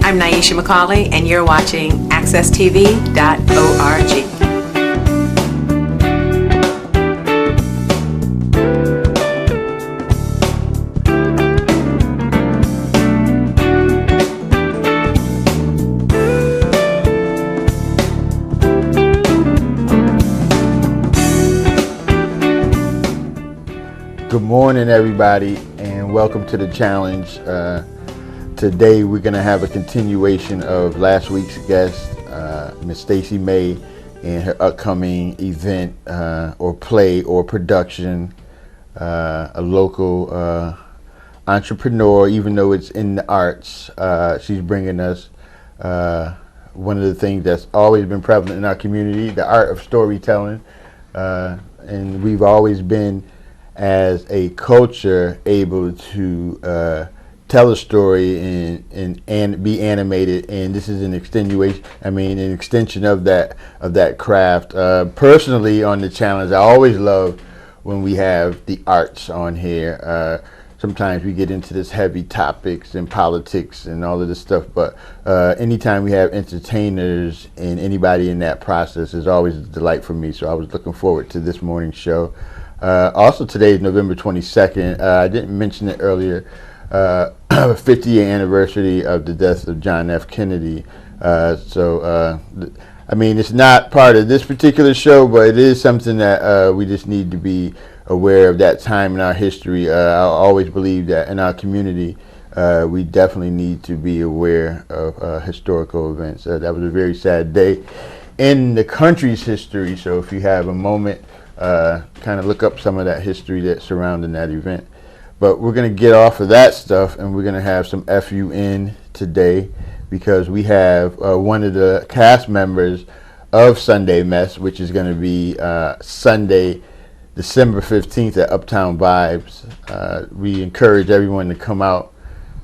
I'm Nyesha McCauley, and you're watching AccessTV.org. Good morning, everybody, and welcome to the Challenge. Today we're going to have a continuation of last week's guest, Miss Stacey May, and her upcoming event or play or production, a local entrepreneur, even though it's in the arts. She's bringing us one of the things that's always been prevalent in our community, the art of storytelling, and we've always been, as a culture, able to tell a story and be animated, and this is an extension of that craft. Personally, on the Challenge, I always love when we have the arts on here. Sometimes we get into this heavy topics and politics and all of this stuff, but anytime we have entertainers and anybody in that process is always a delight for me. So I was looking forward to this morning's show. Also, today is November 22nd. I didn't mention it earlier. 50th anniversary of the death of John F. Kennedy. It's not part of this particular show, but it is something that we just need to be aware of that time in our history. I always believe that in our community, we definitely need to be aware of historical events. That was a very sad day in the country's history. So if you have a moment, kind of look up some of that history that's surrounding that event. But we're going to get off of that stuff, and we're going to have some FUN today, because we have one of the cast members of Sunday Mess, which is going to be Sunday, December 15th at Uptown Vibes. We encourage everyone to come out.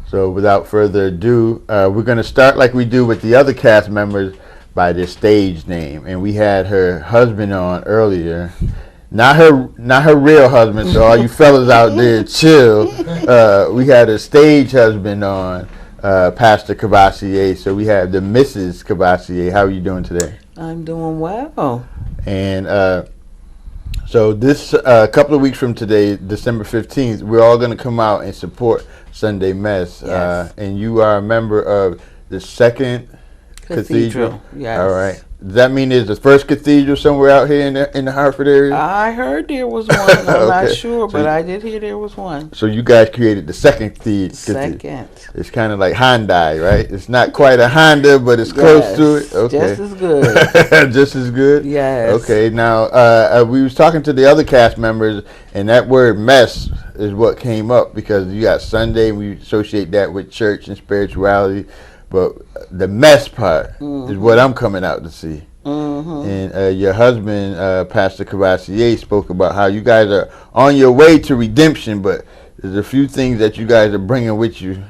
So without further ado, we're going to start like we do with the other cast members by their stage name. And we had her husband on earlier. Not her real husband, so all you fellas out there, chill. We had her stage husband on, Pastor Cavassier. So we have the Mrs. Cavassier. How are you doing today? I'm doing well. And so this couple of weeks from today, December 15th, we're all going to come out and support Sunday Mess. Yes. And you are a member of the second Cathedral. Yes. All right. Does that mean there's the first cathedral somewhere out here in the Hartford area? I heard there was one. I'm Okay. not sure, but I did hear there was one. So you guys created the second cathedral. Second. It's kind of like Hyundai, right? It's not quite a Honda, but it's close to it. Okay. Just as good. Just as good? Yes. Okay. Now, we was talking to the other cast members, and that word mess is what came up, because you got Sunday, and we associate that with church and spirituality. But the mess part is what I'm coming out to see. And your husband, Pastor Cavassier, spoke about how you guys are on your way to redemption, but there's a few things that you guys are bringing with you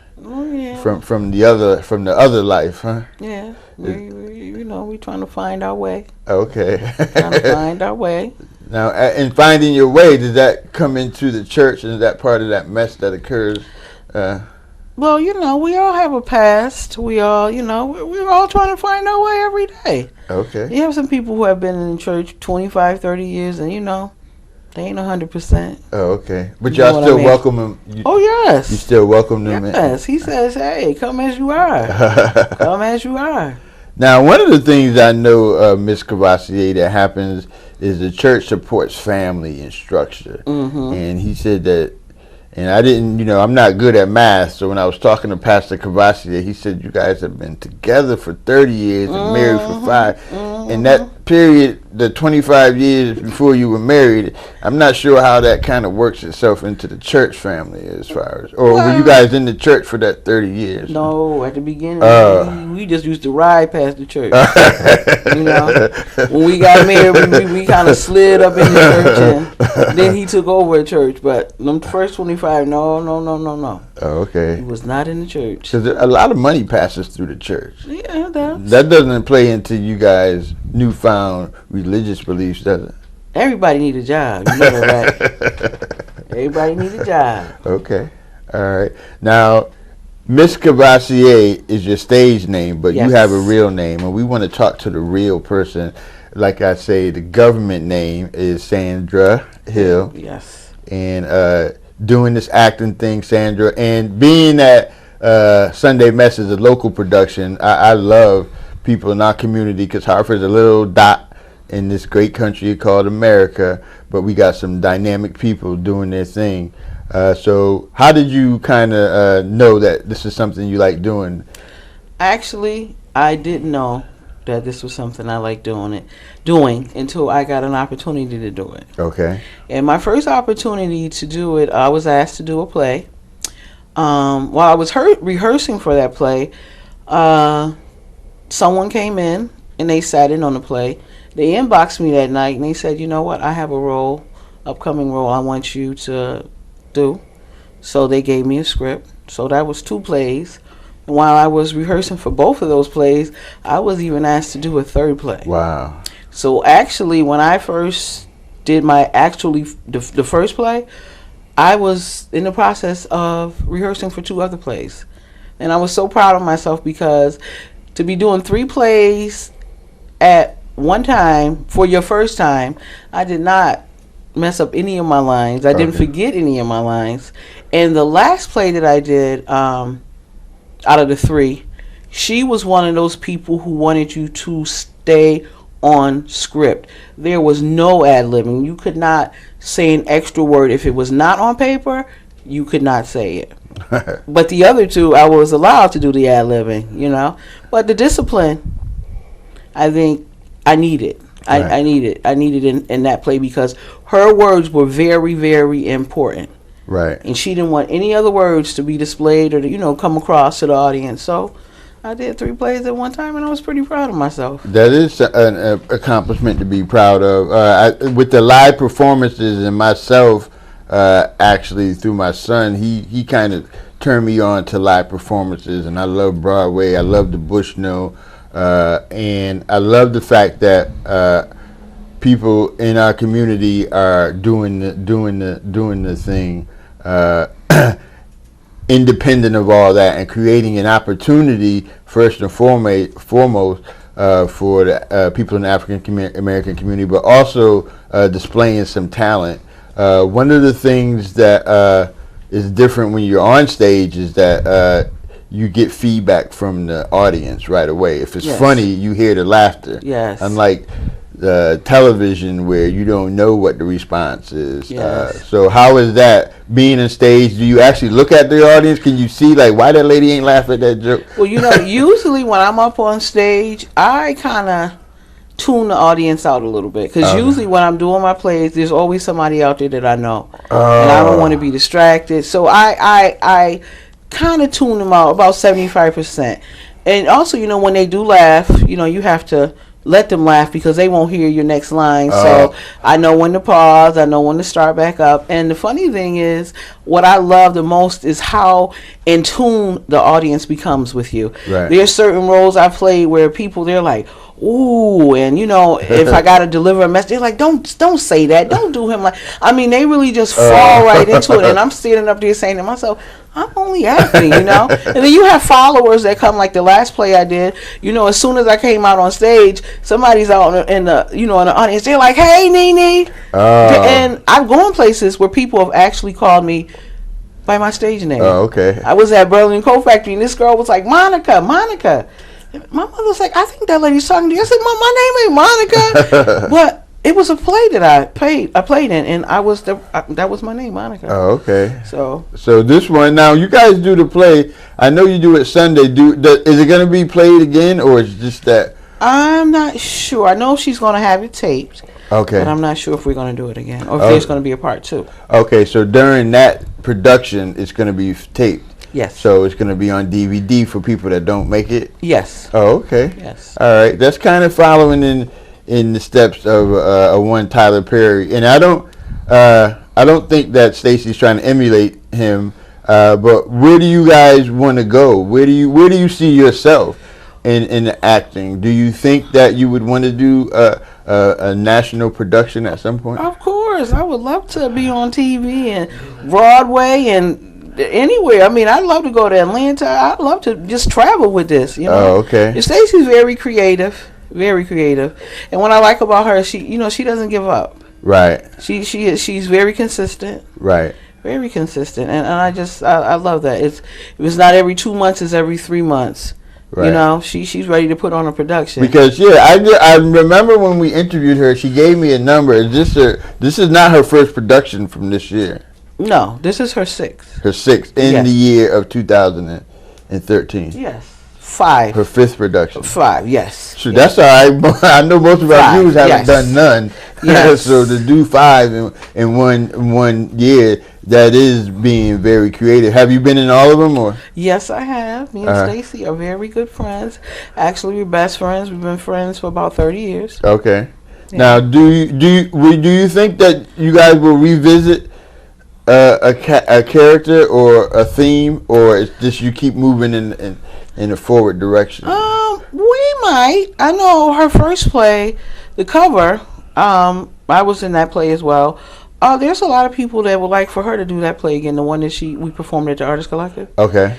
from the other life, huh? Yeah. We're trying to find our way. Okay. Trying to find our way. Now, in finding your way, does that come into the church, and is that part of that mess that occurs? Well, we all have a past. We all, we're all trying to find our way every day. Okay. You have some people who have been in church 25, 30 years, and, they ain't 100%. Oh, okay. But y'all still welcome them? Oh, yes. You still welcome them? Yes. He says, hey, come as you are. Come as you are. Now, one of the things I know, Ms. Cavassier, that happens is the church supports family and structure. And he said that, and I didn't, I'm not good at math, so when I was talking to Pastor Cavassier, he said you guys have been together for 30 years and married for 5. In that period, the 25 years before you were married, I'm not sure how that kind of works itself into the church family as far as, or were you guys in the church for that 30 years? No, at the beginning, we just used to ride past the church. When we got married, we kind of slid up in the church, and then he took over a church, but them first 25, no. Oh, okay. He was not in the church. Because a lot of money passes through the church. Yeah, it does. That doesn't play into you guys' newfound religious beliefs, does it? Everybody need a job. You know that, right? Everybody need a job. Okay. All right. Now, Miss Cavassier is your stage name, but Yes. you have a real name, and we want to talk to the real person. Like I say, the government name is Sandra Hill. Yes. And doing this acting thing, Sandra, and being that Sunday Mess is a local production, I love people in our community because Hartford's a little dot in this great country called America, but we got some dynamic people doing their thing. So how did you kind of know that this is something you like doing? Actually, I didn't know that this was something I like doing until I got an opportunity to do it. Okay. And my first opportunity to do it, I was asked to do a play. While I was rehearsing for that play, someone came in and they sat in on the play. They inboxed me that night and they said, you know what, I have a upcoming role I want you to do. So they gave me a script. So that was 2 plays. And while I was rehearsing for both of those plays, I was even asked to do a 3rd play. Wow. So actually, when I first did the first play, I was in the process of rehearsing for 2 other plays. And I was so proud of myself because to be doing 3 plays at one time for your first time, I did not mess up any of my lines. I didn't forget any of my lines. And the last play that I did, out of the 3, she was one of those people who wanted you to stay on script. There was no ad-libbing. You could not say an extra word. If it was not on paper, you could not say it. But the other 2, I was allowed to do the ad-libbing, you know. But the discipline, I think I needed. Right. I needed in that play because her words were very, very important. Right. And she didn't want any other words to be displayed or to, come across to the audience. So I did 3 plays at one time, and I was pretty proud of myself. That is an accomplishment to be proud of. With the live performances and myself, actually through my son, he kind of turned me on to live performances, and I love Broadway. I love the Bushnell, and I love the fact that people in our community are doing the thing. Independent of all that, and creating an opportunity first and foremost for the people in the African American community, but also displaying some talent. One of the things that is different when you're on stage is that you get feedback from the audience right away. If it's funny, you hear the laughter. Yes. Unlike television where you don't know what the response is. Yes. So how is that being on stage? Do you actually look at the audience? Can you see like why that lady ain't laughing at that joke? Well, usually when I'm up on stage, I kind of tune the audience out a little bit because usually when I'm doing my plays, there's always somebody out there that I know, and I don't want to be distracted. So I kind of tune them out about 75%. And also, when they do laugh, you have to let them laugh because they won't hear your next line. So I know when to pause. I know when to start back up. And the funny thing is, what I love the most is how in tune the audience becomes with you. Right. There's certain roles I played where people, they're like, ooh, and if I gotta deliver a message, they're like, don't say that, don't do him like. I mean, they really just fall right into it, and I'm standing up there saying to myself, I'm only acting, And then you have followers that come, like the last play I did. As soon as I came out on stage, somebody's out in the in the audience. They're like, "Hey, Nene," and I've gone places where people have actually called me by my stage name. Oh, okay. I was at Berlin Coat Factory, and this girl was like, Monica. My mother was like, I think that lady's talking to you. I said, my name ain't Monica. But it was a play that I played in, and that was my name, Monica. Oh, okay. So this one, now you guys do the play. I know you do it Sunday. Is it going to be played again, or is it just that? I'm not sure. I know she's going to have it taped. Okay. But I'm not sure if we're going to do it again, or if there's going to be a part 2. Okay, so during that production, it's going to be taped. Yes. So it's going to be on DVD for people that don't make it? Yes. Oh, okay. Yes. All right. That's kind of following in the steps of one Tyler Perry. And I don't think that Stacey's trying to emulate him, but where do you guys want to go? Where do you see yourself in acting? Do you think that you would want to do a national production at some point? Of course. I would love to be on TV and Broadway and anywhere. I mean, I'd love to go to Atlanta. I'd love to just travel with this. You know. Oh, okay. And Stacey's very creative, very creative. And what I like about her, she doesn't give up. Right. She's very consistent. Right. Very consistent, and I love that. If it's not every 2 months, it's every 3 months. Right. You know, she's ready to put on a production. Because I remember when we interviewed her, she gave me a number. This is not her first production from this year. No, this is her sixth. Her sixth in the year of 2013. Yes. 5. Her 5th production. 5, yes. So that's all right. I know most of our viewers haven't done none. Yes. So to do 5 in one year, that is being very creative. Have you been in all of them, or? Yes, I have. Me and Stacey are very good friends. Actually, we're best friends. We've been friends for about 30 years. Okay. Yeah. Now, do you think that you guys will revisit a character or a theme, or is just you keep moving in a forward direction? We might. I know her first play, The Cover. I was in that play as well. There's a lot of people that would like for her to do that play again, the one that we performed at the Artist Collective. Okay.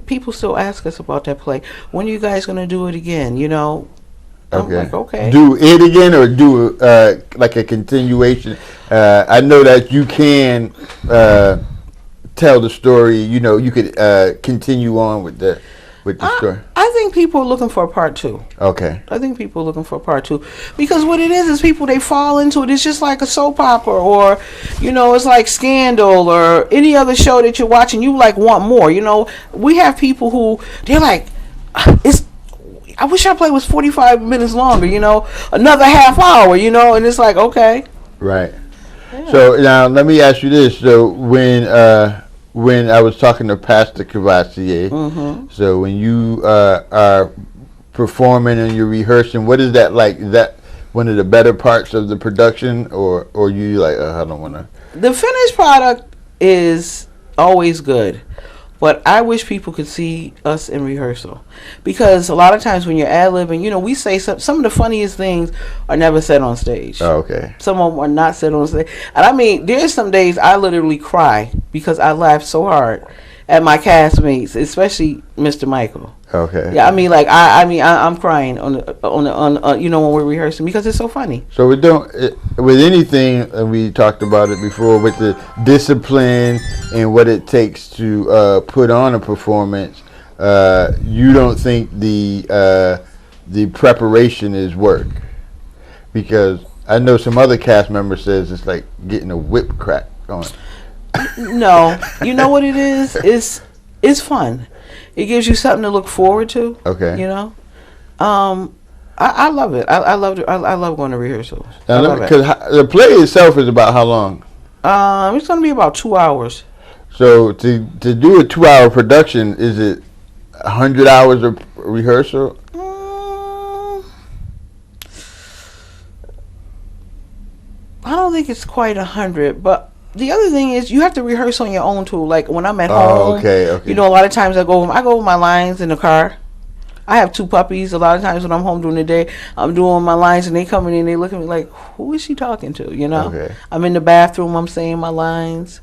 People still ask us about that play. When are you guys going to do it again? You know. Okay. I'm like, okay. Do it again, or do like a continuation? I know that you can tell the story. You know, you could continue on with the story. I think people are looking for a part 2. Okay. I think people are looking for a part 2 because what it is people, they fall into it. It's just like a soap opera, or it's like Scandal or any other show that you're watching. You like want more. We have people who they're like, I wish our play was 45 minutes longer. Another half hour. And it's like, okay. Right. Yeah. So now let me ask you this. So when I was talking to Pastor Cavassier, so when you are performing and you're rehearsing, what is that like? Is that one of the better parts of the production, or you like, I don't want to? The finished product is always good, but I wish people could see us in rehearsal, because a lot of times when you're ad-libbing, we say some of the funniest things are never said on stage. Oh, okay. Some of them are not said on stage. And I mean, there's some days I literally cry because I laugh so hard at my castmates, especially Mr. Michael. Okay. Yeah, I mean, like I'm crying on when we're rehearsing because it's so funny. So we don't with anything, and we talked about it before, with the discipline and what it takes to put on a performance. You don't think the preparation is work? Because I know some other cast member says it's like getting a whip crack on. No, you know what it is? It's fun. It gives you something to look forward to. Okay. I love it. I love going to rehearsals. Because the play itself is about how long? It's going to be about 2 hours. So to do a 2-hour production, is it 100 hours of rehearsal? I don't think it's quite 100, but the other thing is you have to rehearse on your own too. Like when I'm at home, okay. A lot of times I go with my lines in the car. I have 2 puppies. A lot of times when I'm home during the day, I'm doing my lines and they come in and they look at me like, who is she talking to? Okay. I'm in the bathroom, I'm saying my lines.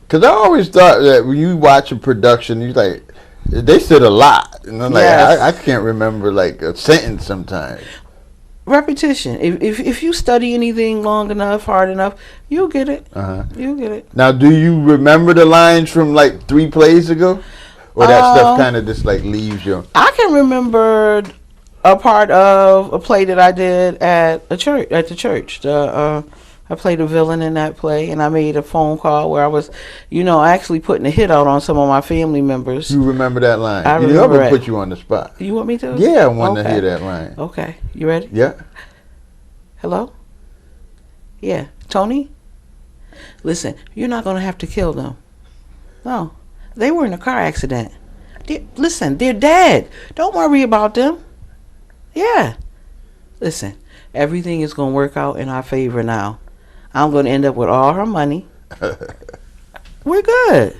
Because I always thought that when you watch a production, you like, they said a lot. And I'm like, yes. I can't remember like a sentence sometimes. Repetition. If you study anything long enough, hard enough, you'll get it. You'll get it. Now, do you remember the lines from like 3 plays ago? Or that stuff kind of just like leaves you? I can remember a part of a play that I did at the church. I played a villain in that play, and I made a phone call where I was, actually putting a hit out on some of my family members. You remember that line? I remember it. Put you on the spot. You want me to? Yeah, I want to hear that line. Okay. You ready? Yeah. Hello? Yeah. Tony? Listen, you're not going to have to kill them. No. They were in a car accident. Listen, they're dead. Don't worry about them. Yeah. Listen, everything is going to work out in our favor now. I'm going to end up with all her money. We're good.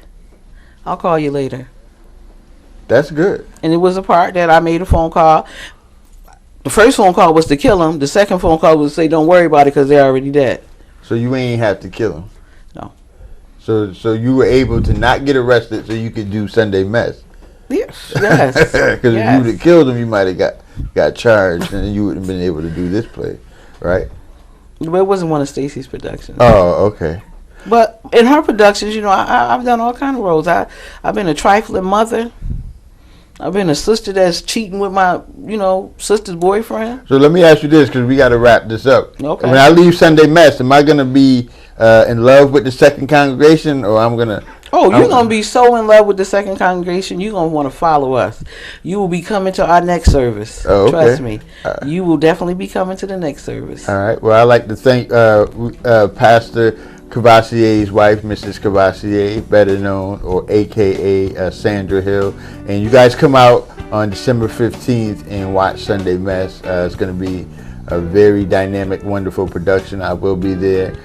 I'll call you later. That's good. And it was a part that I made a phone call. The first phone call was to kill him. The second phone call was to say, don't worry about it because they're already dead. So you ain't have to kill him? No. So you were able to not get arrested, so you could do Sunday Mess. Yes. Because Yes. if you would have killed him, you might have got charged, and you wouldn't have been able to do this play, right? But it wasn't one of Stacy's productions. Oh, okay. But in her productions, I've done all kind of roles. I've been a trifling mother. I've been a sister that's cheating with my, sister's boyfriend. So let me ask you this, because we got to wrap this up. Okay. When I leave Sunday Mess, am I going to be in love with the second congregation, or I'm going to... Oh, you're going to be so in love with the second congregation, you're going to want to follow us. You will be coming to our next service. Oh, okay. Trust me. You will definitely be coming to the next service. All right. Well, I'd like to thank Pastor Cavassier's wife, Mrs. Cavassier, better known, or a.k.a. Sandra Hill. And you guys come out on December 15th and watch Sunday Mess. It's going to be a very dynamic, wonderful production. I will be there,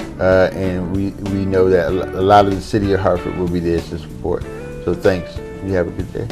and we know that a lot of the city of Hartford will be there to support. So thanks. You have a good day.